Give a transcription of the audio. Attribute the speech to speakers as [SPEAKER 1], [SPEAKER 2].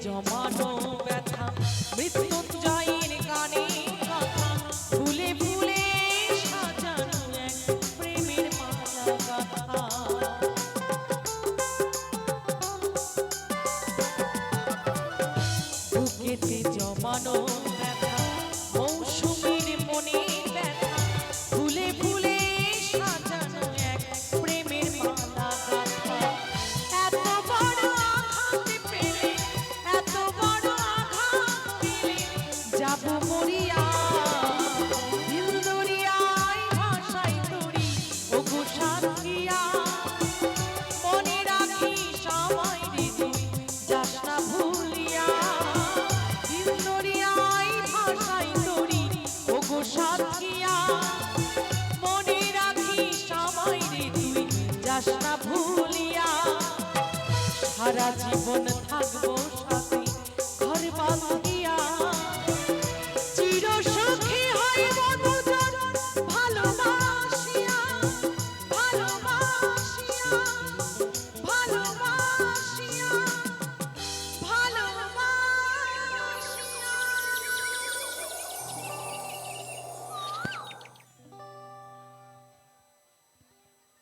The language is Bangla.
[SPEAKER 1] জমানো ব্যথা মৃত্যুঞ্জয়ের গানে কথা ফুলে ফুলে সাজানো এক প্রেমের মালা গাথা বুকেতে জমানো ব্যথা মৌসুমীর মনের ব্যথা ফুলে ফুলে সাজানো এক প্রেমের মালা গাথা এত বড় আঘাত পেলে এত বড় আঘাত পেলে যাব মরিয়া দিল দরিয়ায় ভাষায় তরি ও গো সাথিয়া মনে রাখি সময় রে তুই যাস না ভুলিয়া দিল দরিয়ায় ভাষায় তরি ও গো সাথিয়া মনে রাখি সময় রে তুই যাস না ভুলিয়া সারা জীবন থাকবো